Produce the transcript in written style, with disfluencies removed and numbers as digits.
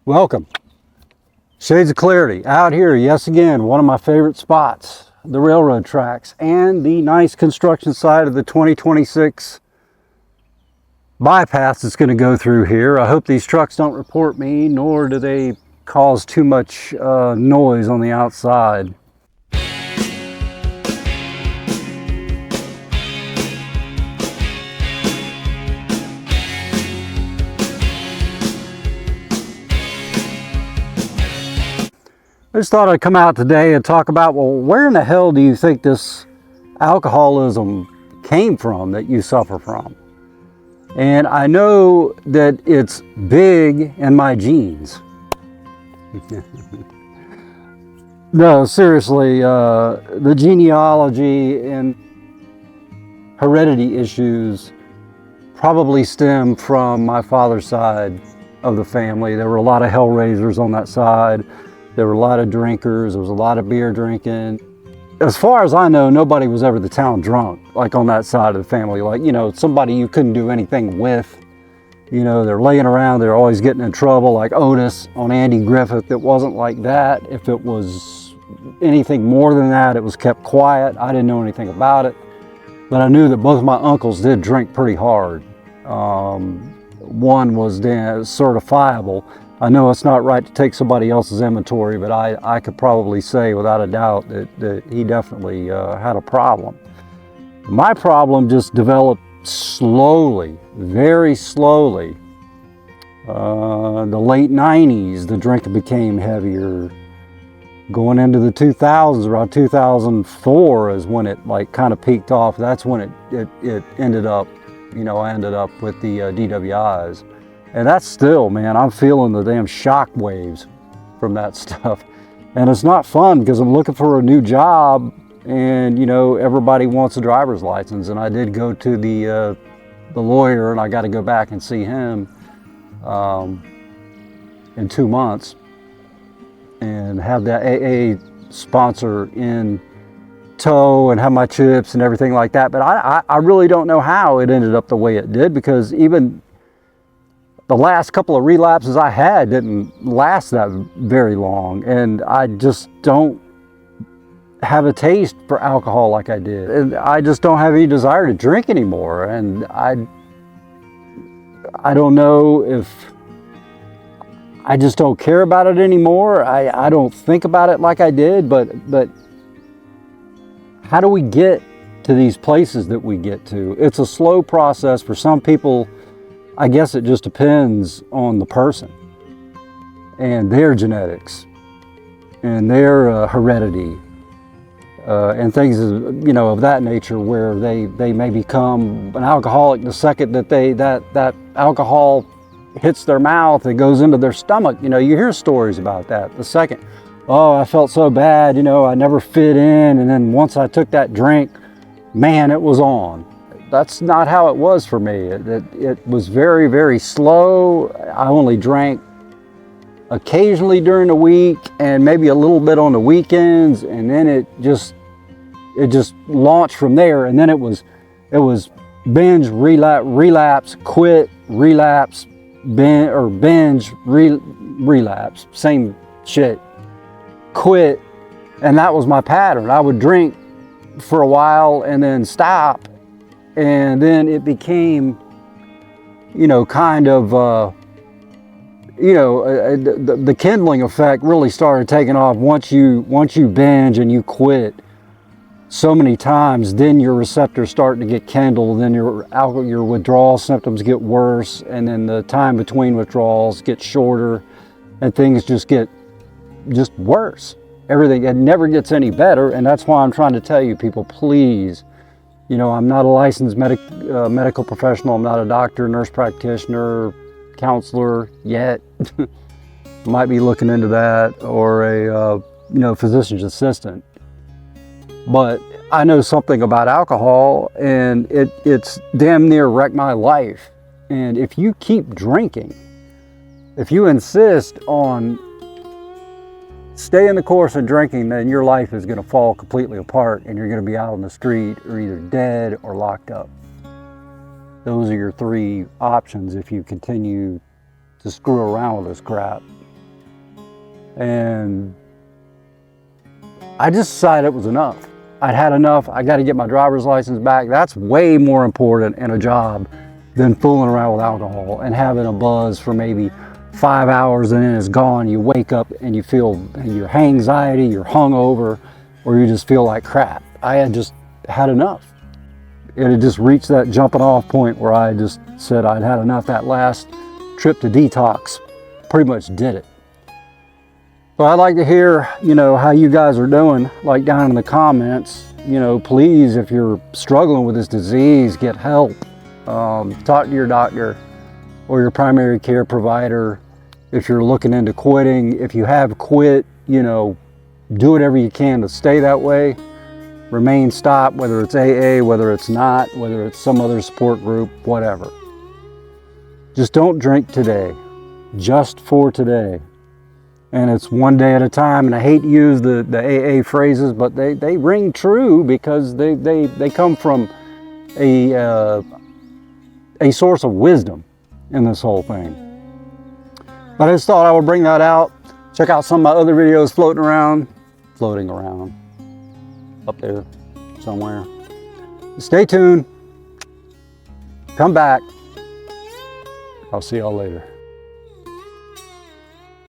Welcome. Shades of Clarity out here, yes again, one of my favorite spots, the railroad tracks and the nice construction site of the 2026 bypass that's going to go through here. I hope these trucks don't report me, nor do they cause too much noise on the outside. I just thought I'd come out today and talk about, well, where in the hell do you think this alcoholism came from that you suffer from? And I know that it's big in my genes. No, seriously, the genealogy and heredity issues probably stem from my father's side of the family. There were a lot of hellraisers on that side. There were a lot of drinkers. There was a lot of beer drinking. As far as I know, nobody was ever the town drunk, like on that side of the family. Like, you know, somebody you couldn't do anything with. You know, they're laying around, they're always getting in trouble, like Otis on Andy Griffith. It wasn't like that. If it was anything more than that, it was kept quiet. I didn't know anything about it. But I knew that both of my uncles did drink pretty hard. One was certifiable. I know it's not right to take somebody else's inventory, but I could probably say without a doubt that he definitely had a problem. My problem just developed slowly, very slowly. The late 90s, the drinking became heavier. Going into the 2000s, around 2004 is when it like kind of peaked off. That's when it ended up, you know, I ended up with the DWIs. And that's still, man, I'm feeling the damn shock waves from that stuff. And it's not fun because I'm looking for a new job and, you know, everybody wants a driver's license. And I did go to the lawyer and I got to go back and see him in 2 months and have that AA sponsor in tow and have my chips and everything like that. But I really don't know how it ended up the way it did, because even the last couple of relapses I had didn't last that very long, and I just don't have a taste for alcohol like I did. And I just don't have any desire to drink anymore, and I don't know if I just don't care about it anymore. I don't think about it like I did, but how do we get to these places that we get to? It's a slow process. For some people, I guess it just depends on the person and their genetics and their heredity and things, you know, of that nature, where they may become an alcoholic the second that that alcohol hits their mouth, it goes into their stomach. You know, you hear stories about that. The second, oh, I felt so bad, you know, I never fit in, and then once I took that drink, man, it was on. That's not how it was for me. It was very, very slow. I only drank occasionally during the week and maybe a little bit on the weekends, and then it just launched from there. And then it was binge, relapse, quit, relapse, binge, relapse, same shit, quit. And that was my pattern. I would drink for a while and then stop. And then it became, you know, kind of, the kindling effect really started taking off. Once you binge and you quit so many times, then your receptors start to get kindled, then your withdrawal symptoms get worse, and then the time between withdrawals gets shorter, and things just get worse. Everything, it never gets any better, and that's why I'm trying to tell you people, please. You know, I'm not a licensed medical professional. I'm not a doctor, nurse practitioner, counselor yet. Might be looking into that, or a physician's assistant. But I know something about alcohol, and it's damn near wrecked my life. And if you keep drinking, if you insist on staying the course of drinking, then your life is going to fall completely apart, and you're going to be out on the street or either dead or locked up. Those are your three options if you continue to screw around with this crap. And I just decided it was enough. I'd had enough. I got to get my driver's license back. That's way more important in a job than fooling around with alcohol and having a buzz for maybe 5 hours and then it's gone. You wake up and you feel your anxiety, you're hungover, or you just feel like crap. I had just had enough. It had just reached that jumping off point where I just said I'd had enough. That last trip to detox pretty much did it. So I'd like to hear, how you guys are doing, like down in the comments. Please, if you're struggling with this disease, get help. Talk to your doctor or your primary care provider. If you're looking into quitting, if you have quit, do whatever you can to stay that way. Remain stopped, whether it's AA, whether it's not, whether it's some other support group, whatever. Just don't drink today, just for today. And it's one day at a time, and I hate to use the AA phrases, but they ring true because they come from a source of wisdom in this whole thing. But I just thought I would bring that out. Check out some of my other videos floating around up there somewhere. Stay tuned. Come back. I'll see y'all later.